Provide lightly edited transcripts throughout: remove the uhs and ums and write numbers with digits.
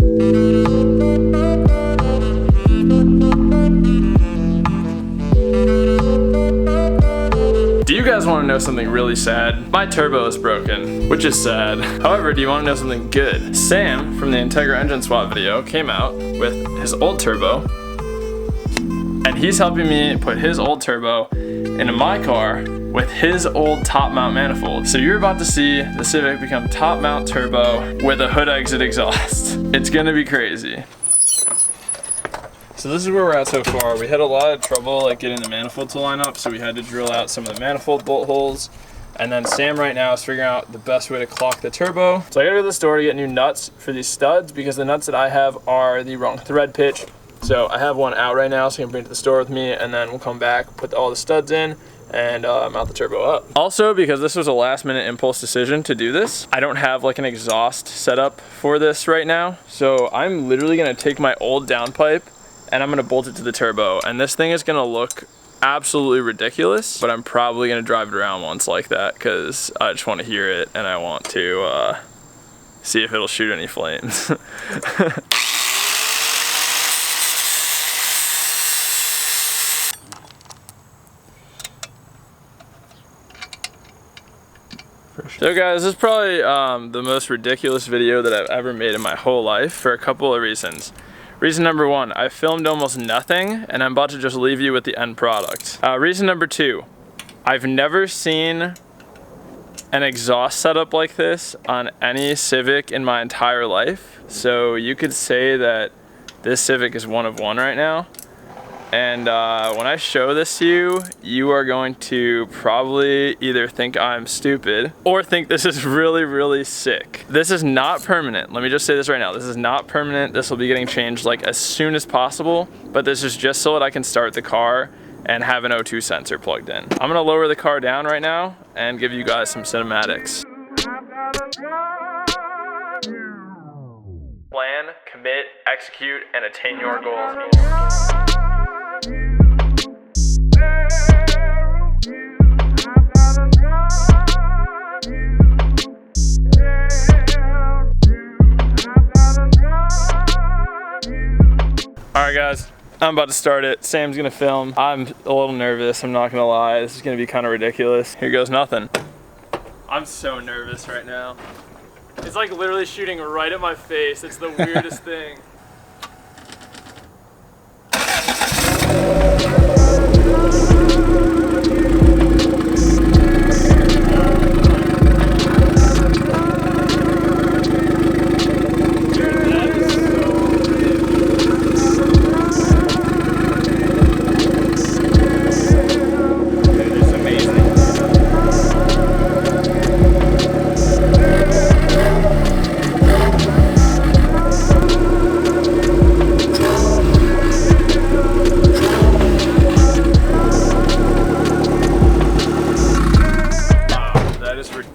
Do you guys want to know something really sad? My turbo is broken, which is sad. However, do you want to know something good? Sam from the Integra engine swap video came out with his old turbo, and he's helping me put his old turbo into my car with his old top mount manifold. So you're about to see the Civic become top mount turbo with a hood exit exhaust. It's gonna be crazy. So this is where we're at so far. We had a lot of trouble like getting the manifold to line up, so we had to drill out some of the manifold bolt holes. And then Sam right now is figuring out the best way to clock the turbo. So I gotta go to the store to get new nuts for these studs because the nuts that I have are the wrong thread pitch. So I have one out right now, so you can bring it to the store with me, and then we'll come back, put all the studs in, and mount the turbo up. Also, because this was a last minute impulse decision to do this, I don't have like an exhaust setup for this right now. So I'm literally gonna take my old downpipe and I'm gonna bolt it to the turbo. And this thing is gonna look absolutely ridiculous, but I'm probably gonna drive it around once like that because I just wanna hear it and I want to see if it'll shoot any flames. So guys, this is probably the most ridiculous video that I've ever made in my whole life for a couple of reasons. Reason number one, I filmed almost nothing and I'm about to just leave you with the end product. Reason number two, I've never seen an exhaust setup like this on any Civic in my entire life. So you could say that this Civic is one of one right now. And when I show this to you, you are going to probably either think I'm stupid or think this is really, really sick. This is not permanent. Let me just say this right now. This is not permanent. This will be getting changed like as soon as possible, but this is just so that I can start the car and have an O2 sensor plugged in. I'm gonna lower the car down right now and give you guys some cinematics. Plan, commit, execute, and attain your goals. Alright guys, I'm about to start it. Sam's gonna film. I'm a little nervous, I'm not gonna lie. This is gonna be kind of ridiculous. Here goes nothing. I'm so nervous right now. It's like literally shooting right at my face. It's the weirdest thing.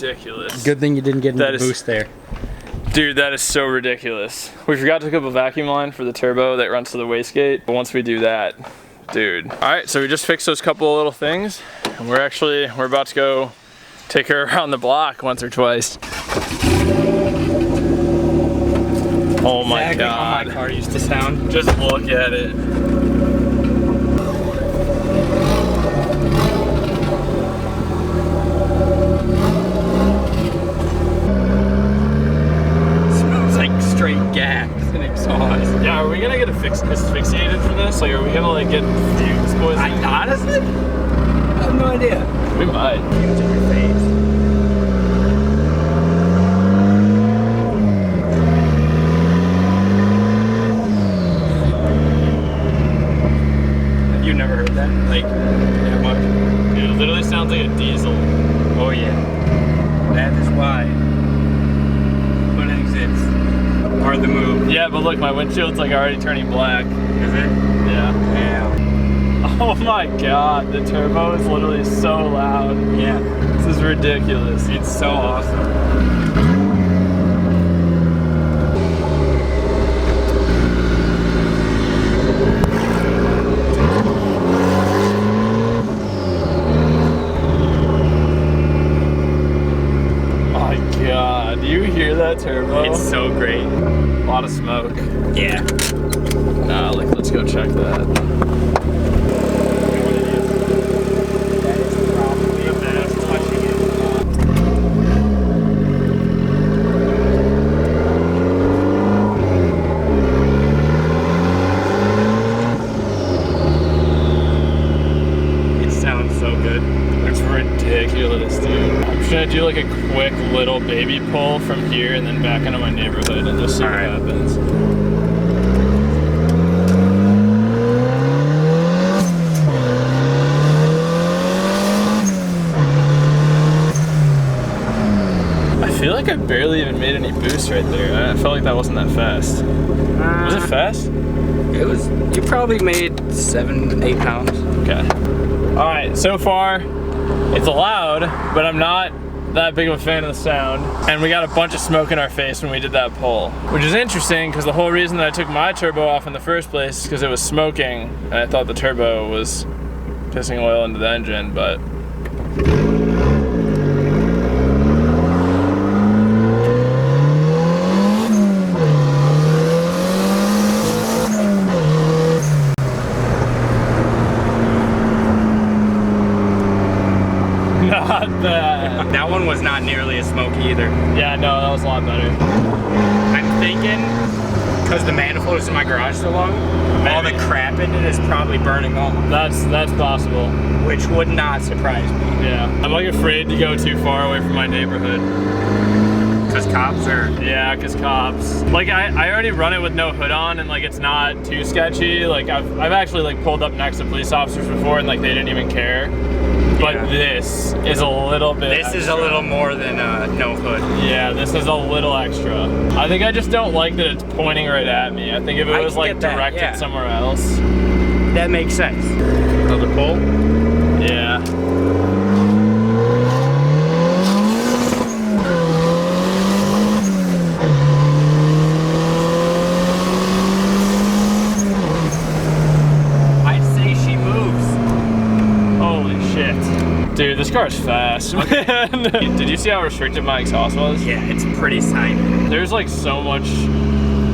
Ridiculous. Good thing you didn't get any boost there. Dude, that is so ridiculous. We forgot to hook up a vacuum line for the turbo that runs to the wastegate, but once we do that, dude. All right, so we just fixed those couple of little things, and we're about to go take her around the block once or twice. Oh my God. How my car used to sound. Just look at it. Straight gas and exhaust. Yeah, are we gonna get asphyxiated for this? Like, are we gonna like get fumes poisoning? Honestly, I have no idea. We might. Fumes in your face. Have you never heard that? Like, that much? Dude, it literally sounds like a diesel. Oh yeah. That is why hood exits are the move. Yeah, but look, my windshield's like already turning black. Is it? Yeah. Damn. Oh my God, the turbo is literally so loud. Yeah. This is ridiculous. It's so awesome. Oh my God, do you hear that turbo? It's so great. A lot of the smoke. Yeah. Nah, like, let's go check that. That is probably a best touching it. It sounds so good. It's ridiculous, dude. I'm just gonna do like a quick little baby pull from here and then back into my neighborhood and just see what happens. I feel like I barely even made any boost right there. I felt like that wasn't that fast. Was it fast? It was. You probably made 7, 8 pounds. Okay. All right, so far it's loud, but I'm not that big of a fan of the sound. And we got a bunch of smoke in our face when we did that pull, which is interesting because the whole reason that I took my turbo off in the first place is because it was smoking and I thought the turbo was pissing oil into the engine, but not bad. That one was not nearly as smoky either. Yeah, no, that was a lot better. I'm thinking, because the manifold is in my garage so long, all the crap in it is probably burning off. That's possible. Which would not surprise me. Yeah, I'm like afraid to go too far away from my neighborhood. Because cops are... Yeah, because cops. Like I already run it with no hood on and like it's not too sketchy. Like I've actually like pulled up next to police officers before and like they didn't even care. But Yeah. This is a little bit This extra. is a little more than no hood. Yeah, this is a little extra. I think I just don't like that it's pointing right at me. I think if it I was can like get that, directed yeah. somewhere else. That makes sense. Another pull? Yeah. I'd say she moves. Holy shit. Dude, this car is fast, man. Did you see how restricted my exhaust was? Yeah, it's pretty tiny. There's like so much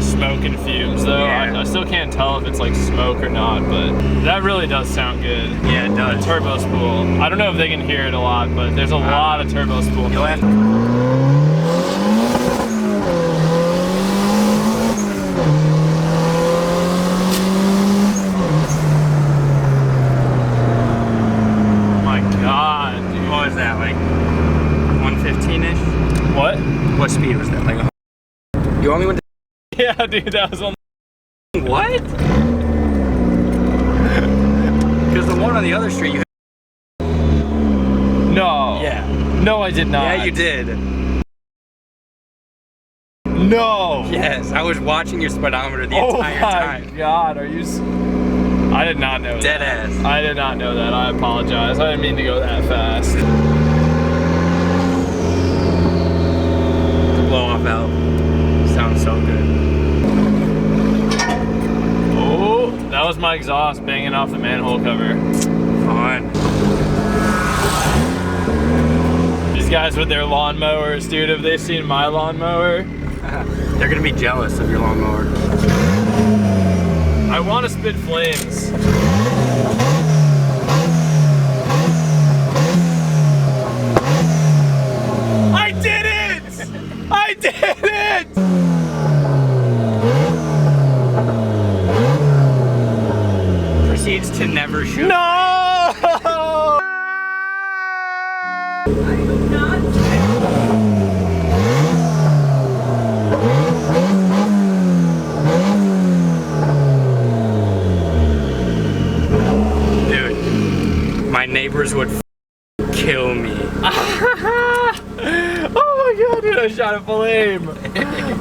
smoke and fumes though. Yeah. I still can't tell if it's like smoke or not, but that really does sound good. Yeah, it does. Turbo spool. I don't know if they can hear it a lot, but there's a lot of turbo spool. You'll have My God, dude. What was that, like 115-ish? What? What speed was that? Like you only went Yeah, dude, that was on. to... What? Because the one on the other street you... No. Yeah. No, I did not. Yeah, you did. No. Yes, I was watching your speedometer the Oh entire my time. God, are you... I did not know Dead that. ass. I did not know that. I apologize. I didn't mean to go that fast. The blow-off valve. Sounds so good. Oh, that was my exhaust banging off the manhole cover. Fun. These guys with their lawnmowers, dude, have they seen my lawnmower? They're gonna be jealous of your lawnmower. I want to spit flames. I did it! I did it! Proceeds to never shoot. No! Dude, my neighbors would kill me. Oh my God, dude, I shot a flame.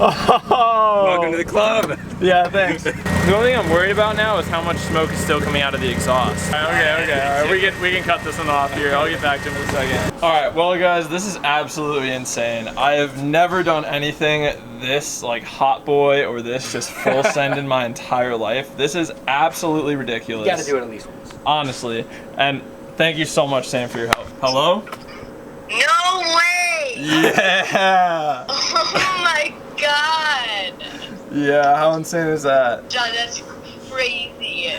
Oh. Welcome to the club. Yeah, thanks. The only thing I'm worried about now is how much smoke is still coming out of the exhaust. Okay, all right, we can cut this one off here. I'll get back to him in a second. All right, well guys, this is absolutely insane. I have never done anything this like hot boy or this just full send in my entire life. This is absolutely ridiculous. You gotta do it at least once. Honestly, and thank you so much, Sam, for your help. Hello? No way! Yeah! Oh my God! Yeah, how insane is that? John, that's crazy.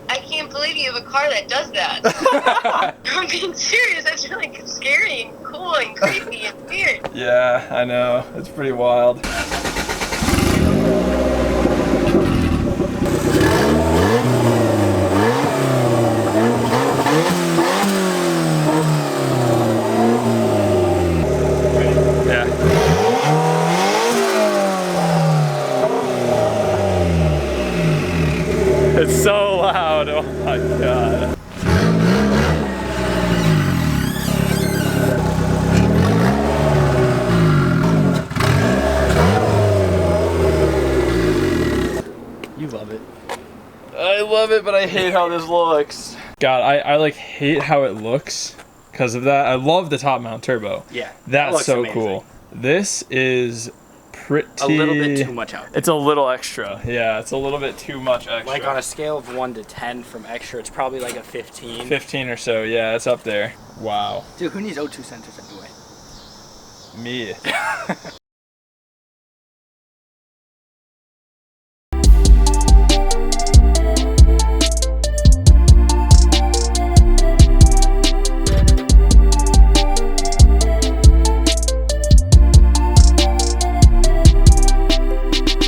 I can't believe you have a car that does that. I'm being serious. That's really scary and cool and creepy and weird. Yeah, I know. It's pretty wild. It's so loud, oh my god. You love it. I love it, but I hate how this looks. God, I like hate how it looks because of that. I love the top mount turbo. Yeah. That's so amazing. Cool. This is pretty... A little bit too much out. It's a little extra. Yeah, it's a little bit too much extra. Like on a scale of 1 to 10 from extra, it's probably like a 15. 15 or so, yeah, it's up there. Wow. Dude, who needs O2 sensors anyway? Me.